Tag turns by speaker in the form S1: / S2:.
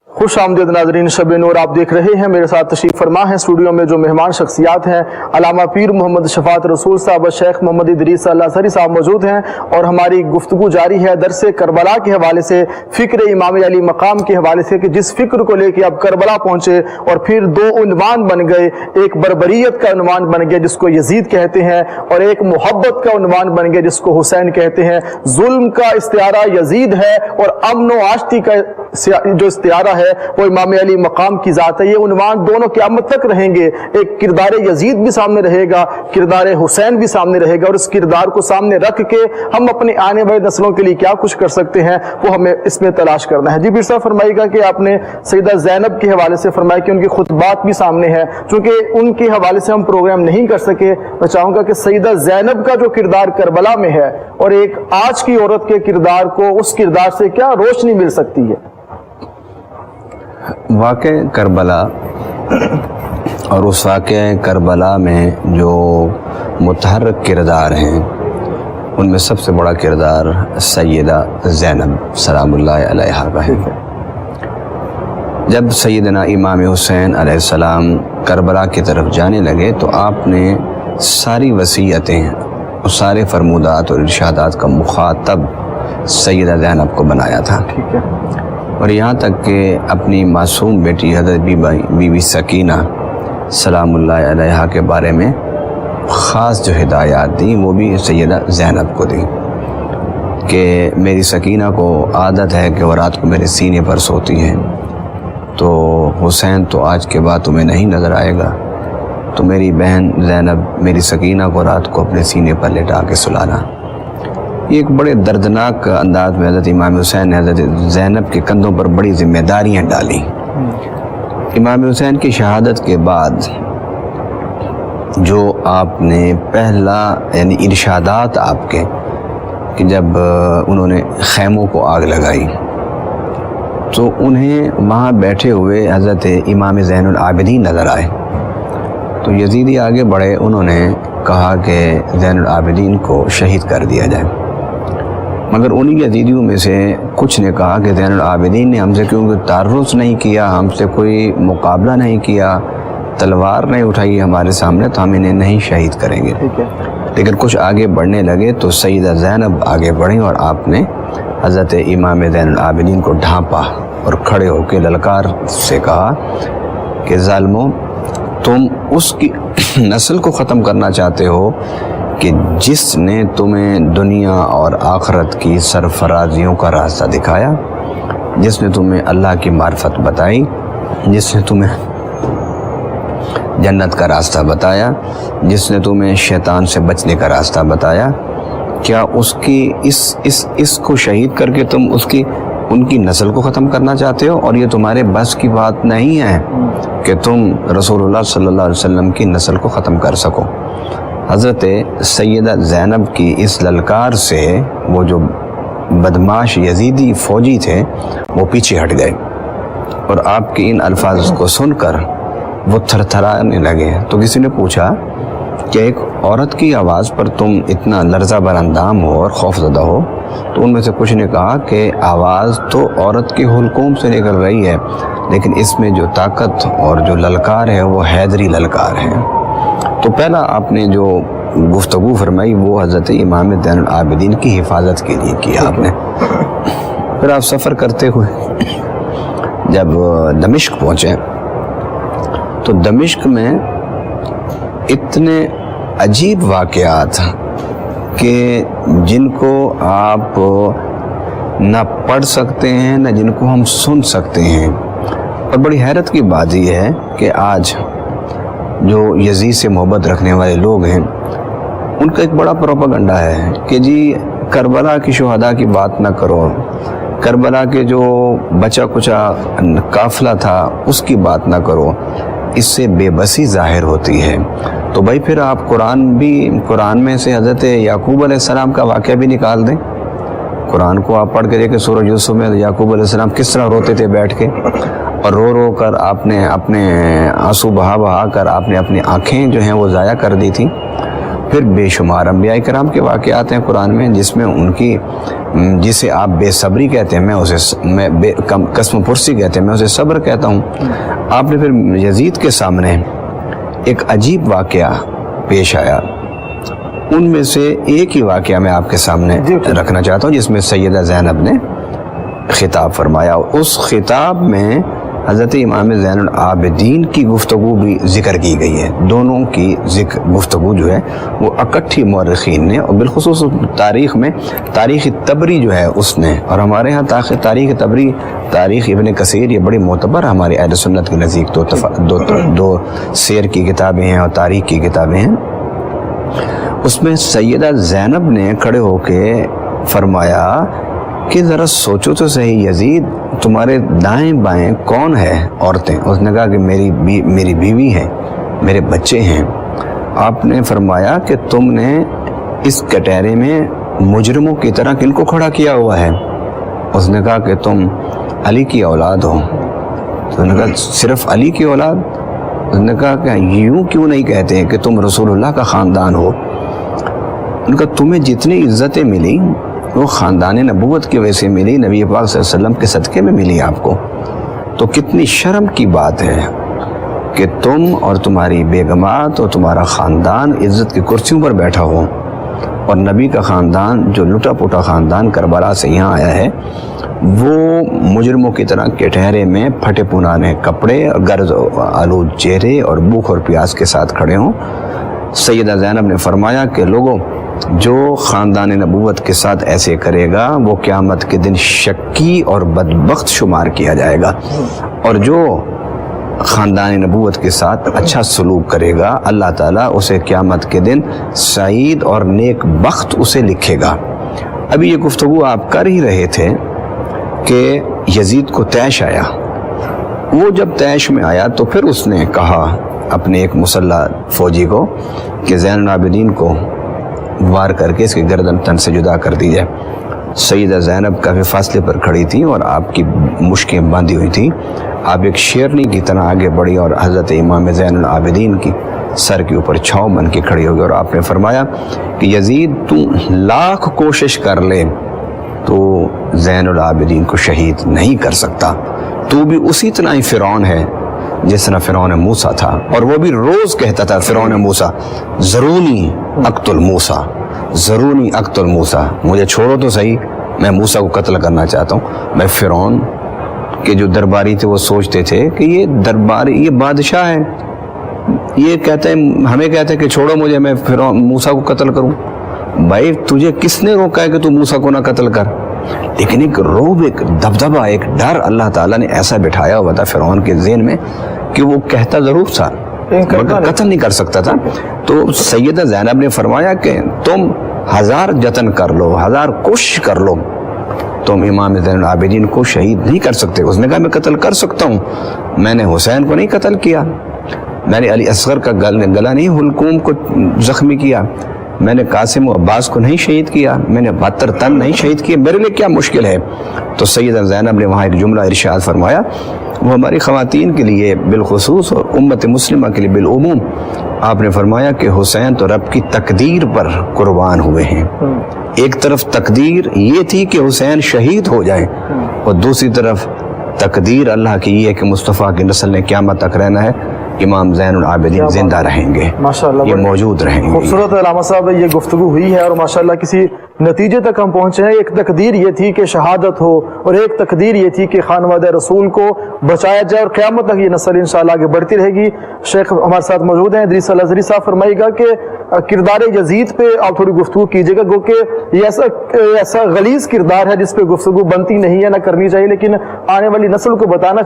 S1: खुश आमदीद नाजरीन, शब नूर आप देख रहे हैं। मेरे साथ तशरीफ फरमा है स्टूडियो में जो मेहमान शख्सियात हैं, अलामा पीर मोहम्मद शफात रसूल साहब, शेख मोहम्मद इदरीस अल्लासरी साहब मौजूद हैं और हमारी गुफ्तगू जारी है दरस करबला के हवाले से, फ़िक्र इमाम अली मकाम के हवाले से कि जिस फ़िक्र को लेकर अब करबला पहुँचे और फिर दो उन्वान बन गए, एक बरबरीत का उन्वान बन गया जिसको यजीद कहते हैं और एक मोहब्बत का उन्वान बन गया जिसको हुसैन कहते हैं। जुल्म का इस्तिआरा यजीद है और अमन व आश्ती का जो इस्तिआरा है वो इमाम अली मकाम की ज़ात है। ये उन्वान दोनों क़यामत तक रहेंगे। एक किरदार यजीद भी सामने रहेगा, किरदार हुसैन भी सामने रहेगा और इस किरदार को सामने रख के हम अपने आने वाली नस्लों के लिए क्या कुछ कर सकते हैं वो हमें इसमें तलाश करना है। जी पीर साहब, फरमाइएगा कि आपने सैयदा ज़ैनब के हवाले से फरमाया कि उनकी खुतबात भी सामने है, चूँकि उनके हवाले से हम प्रोग्राम नहीं कर सके। मैं चाहूँगा कि सैयदा ज़ैनब का जो किरदार करबला में है और एक आज की औरत के किरदार को, उस किरदार से क्या रोशनी मिल सकती है?
S2: वाक़े करबला और उस वाक़े करबला में जो मुतहर्रिक किरदार हैं उनमें सबसे बड़ा किरदार सैयदा ज़ैनब सलामुल्लाह अलैहा का है। जब सैयदना इमाम हुसैन अलैहिस्सलाम करबला की तरफ जाने लगे तो आपने सारी वसीयतें और सारे फरमूदात और इरशादात का मुखातब सैयदा ज़ैनब को बनाया था।
S1: ठीक है।
S2: और यहाँ तक कि अपनी मासूम बेटी हज़रत बीबी सकीना सलामुल्लाह अलैहा के बारे में ख़ास जो हिदायत दी वो भी सैयदा ज़ैनब को दी कि मेरी सकीना को आदत है कि वो रात को मेरे सीने पर सोती है, तो हुसैन तो आज के बाद तुम्हें नहीं नज़र आएगा, तो मेरी बहन ज़ैनब मेरी सकीना को रात को अपने सीने पर लेटा के सुलाना। ये एक बड़े दर्दनाक अंदाज में हज़रत इमाम हुसैन ने हज़रत ज़ैनब के कंधों पर बड़ी जिम्मेदारियां डाली। इमाम हुसैन की शहादत के बाद जो आपने पहला यानी इरशादात आपके कि जब उन्होंने खैमों को आग लगाई तो उन्हें वहाँ बैठे हुए हज़रत इमाम ज़ैनुल आबिदीन नज़र आए, तो यजीदी आगे बढ़े, उन्होंने कहा कि ज़ैनुल आबिदीन को शहीद कर दिया जाए। मगर उन्हीं यजीदियों में से कुछ ने कहा कि ज़ैनुल आबिदीन ने हमसे क्योंकि तारुज़ नहीं किया, हमसे कोई मुकाबला नहीं किया, तलवार नहीं उठाई हमारे सामने, तो हम इन्हें नहीं शहीद करेंगे। लेकिन कुछ आगे बढ़ने लगे तो सैयदा ज़ैनब आगे बढ़ी और आपने हज़रत इमाम ज़ैनुल आबिदीन को ढांपा और खड़े होकर ललकार से कहा कि ज़ालिमों, तुम उसकी नस्ल को ख़त्म करना चाहते हो कि जिसने तुम्हें दुनिया और आखरत की सरफराजियों का रास्ता दिखाया, जिसने तुम्हें अल्लाह की मार्फत बताई, जिसने तुम्हें जन्नत का रास्ता बताया, जिसने तुम्हें शैतान से बचने का रास्ता बताया, क्या उसकी इसको शहीद करके तुम उनकी नस्ल को ख़त्म करना चाहते हो? और ये तुम्हारे बस की बात नहीं है कि तुम रसूलुल्लाह सल्लल्लाहु अलैहि वसल्लम की नस्ल को ख़त्म कर सको। हज़रत सैयदा ज़ैनब की इस ललकार से वो जो बदमाश यजीदी फ़ौजी थे वो पीछे हट गए और आपके इन अल्फाज को सुनकर वो थरथराने लगे। तो किसी ने पूछा कि एक औरत की आवाज़ पर तुम इतना लर्ज़ा बरअंदाम हो और खौफज़दा हो? तो उनमें से कुछ ने कहा कि आवाज़ तो औरत के हुलकूम से निकल रही है, लेकिन इसमें जो ताकत और जो ललकार है वो हैदरी ललकार है। तो पहला आपने जो गुफ्तगू फरमाई वो हज़रत इमाम ज़ैनुल आबिदीन की हिफाजत के लिए किया आपने। फिर आप सफ़र करते हुए जब दमिश्क पहुँचे तो दमिश्क में इतने अजीब वाक़यात कि जिनको आप ना पढ़ सकते हैं ना जिनको हम सुन सकते हैं। और बड़ी हैरत की बात यह है कि आज जो यजीद से मोहब्बत रखने वाले लोग हैं उनका एक बड़ा प्रोपेगेंडा है कि जी करबला की शुहदा की बात ना करो, करबला के जो बचा कुचा काफिला था उसकी बात ना करो, इससे बेबसी ज़ाहिर होती है। तो भाई फिर आप कुरान में से हज़रत याकूब अलैहिस्सलाम का वाक़या भी निकाल दें। कुरान को आप पढ़ के देखें, सूरह यूसुफ में याकूब अलैहिस्सलाम किस तरह रोते थे बैठ के, और रो रो कर आपने अपने आंसू बहा कर आपने अपनी आँखें जो हैं वो ज़ाया कर दी थी। پھر بے شمار انبیاء کرام کے واقعات ہیں قرآن میں جس میں ان کی جسے آپ بے صبری کہتے ہیں میں قسم پرسی کہتے ہیں، میں اسے صبر کہتا ہوں۔ آپ نے پھر یزید کے سامنے ایک عجیب واقعہ پیش آیا، ان میں سے ایک ہی واقعہ میں آپ کے سامنے رکھنا چاہتا ہوں جس میں سیدہ زینب نے خطاب فرمایا۔ اس خطاب میں حضرت امام زین العابدین کی گفتگو بھی ذکر کی گئی ہے۔ دونوں کی گفتگو جو ہے وہ اکٹھی مورخین نے، اور بالخصوص تاریخ میں تاریخ طبری جو ہے اس نے، اور ہمارے ہاں تاریخ طبری، تاریخ ابن کثیر، یہ بڑی معتبر ہمارے اہل سنت کے نزدیک دو سیر کی کتابیں ہیں اور تاریخ کی کتابیں ہیں۔ اس میں سیدہ زینب نے کھڑے ہو کے فرمایا کہ ذرا سوچو تو صحیح یزید، تمہارے دائیں بائیں کون ہے عورتیں؟ اس نے کہا کہ میری بیوی ہے، میرے بچے ہیں۔ آپ نے فرمایا کہ تم نے اس کٹہرے میں مجرموں کی طرح کن کو کھڑا کیا ہوا ہے؟ اس نے کہا کہ تم علی کی اولاد ہو۔ اس نے کہا صرف علی کی اولاد؟ اس نے کہا کہ یوں کیوں نہیں کہتے کہ تم رسول اللہ کا خاندان ہو؟ ان کا تمہیں جتنی عزتیں ملی وہ خاندان نبوت کی وجہ سے ملی، نبی پاک صلی اللہ علیہ وسلم کے صدقے میں ملی آپ کو۔ تو کتنی شرم کی بات ہے کہ تم اور تمہاری بیگمات اور تمہارا خاندان عزت کی کرسیوں پر بیٹھا ہو، اور نبی کا خاندان جو لٹا پٹا خاندان کربلا سے یہاں آیا ہے وہ مجرموں کی طرح کٹہرے میں پھٹے پرانے کپڑے اور گرز آلود چہرے اور بھوک اور پیاس کے ساتھ کھڑے ہوں۔ سیدہ زینب نے فرمایا کہ لوگوں، جو خاندان نبوت کے ساتھ ایسے کرے گا وہ قیامت کے دن شکی اور بدبخت شمار کیا جائے گا، اور جو خاندان نبوت کے ساتھ اچھا سلوک کرے گا اللہ تعالیٰ اسے قیامت کے دن سعید اور نیک بخت اسے لکھے گا۔ ابھی یہ گفتگو آپ کر ہی رہے تھے کہ یزید کو طیش آیا۔ وہ جب طیش میں آیا تو پھر اس نے کہا اپنے ایک مسلح فوجی کو کہ زین العابدین کو وار کر کے اس کی گردن تن سے جدا کر دی جائے۔ سیدہ زینب کافی فاصلے پر کھڑی تھی اور آپ کی مشکیں باندھی ہوئی تھی۔ آپ ایک شیرنی کی طرح آگے بڑھی اور حضرت امام زین العابدین کی سر کے اوپر چھاؤں بن کے کھڑی ہو گئی، اور آپ نے فرمایا کہ یزید تو لاکھ کوشش کر لے تو زین العابدین کو شہید نہیں کر سکتا، تو بھی اسی طرح ہی فرعون ہے جس طرح فرعون موسیٰ تھا، اور وہ بھی روز کہتا تھا فرعون موسیٰ ضرونی اقتل موسیٰ، ضرونی اقتل موسیٰ، مجھے چھوڑو تو صحیح، میں موسیٰ کو قتل کرنا چاہتا ہوں۔ میں فرعون کے جو درباری تھے وہ سوچتے تھے کہ یہ درباری، یہ بادشاہ ہے، یہ کہتے ہیں، ہمیں کہتے ہیں کہ چھوڑو مجھے، میں فرعون موسیٰ کو قتل کروں۔ بھائی تجھے کس نے روکا ہے کہ تو موسیٰ کو نہ قتل کر؟ لیکن ایک روب، ایک دبدبہ، ایک ڈر اللہ تعالیٰ نے ایسا بٹھایا ہوا تھا فرعون کے ذہن میں کہ وہ کہتا ضرور تھا مگر قتل نہیں کر سکتا تھا۔ تو سیدہ زینب نے فرمایا کہ تم 1000 جتن کر لو، 1000 کوشش کر لو، تم امام زین العابدین کو شہید نہیں کر سکتے۔ اس نے کہا میں قتل کر سکتا ہوں، میں نے حسین کو نہیں قتل کیا، میں نے علی اصغر کا گلا نہیں حلقوم کو زخمی کیا، میں نے قاسم و عباس کو نہیں شہید کیا، میں نے 72 تن نہیں شہید کیے، میرے لیے کیا مشکل ہے؟ تو سیدہ زینب نے وہاں ایک جملہ ارشاد فرمایا، وہ ہماری خواتین کے لیے بالخصوص اور امت مسلمہ کے لیے بالعموم، آپ نے فرمایا کہ حسین تو رب کی تقدیر پر قربان ہوئے ہیں۔ ایک طرف تقدیر یہ تھی کہ حسین شہید ہو جائیں، اور دوسری طرف تقدیر اللہ کی یہ ہے کہ مصطفیٰ کی نسل نے قیامت تک رہنا ہے، امام زین العابدین زندہ رہیں گے، یہ موجود رہیں گے۔
S1: خوبصورت علامہ صاحب یہ گفتگو ہوئی ہے اور ماشاءاللہ کسی نتیجے تک ہم پہنچے ہیں۔ ایک تقدیر یہ تھی کہ شہادت ہو، اور ایک تقدیر یہ تھی کہ خانوادہ رسول کو بچایا جائے، اور قیامت تک یہ نسل انشاءاللہ آگے بڑھتی رہے گی۔ شیخ ہمارے ساتھ موجود ہیں ادریس الازہری صاحب، فرمائیے گا کہ کردار یزید پہ آپ تھوڑی گفتگو کیجیے گا، گو کہ یہ ایسا غلیظ کردار ہے جس پہ گفتگو بنتی نہیں ہے، نہ کرنی چاہیے، لیکن آنے والی نسل کو بتانا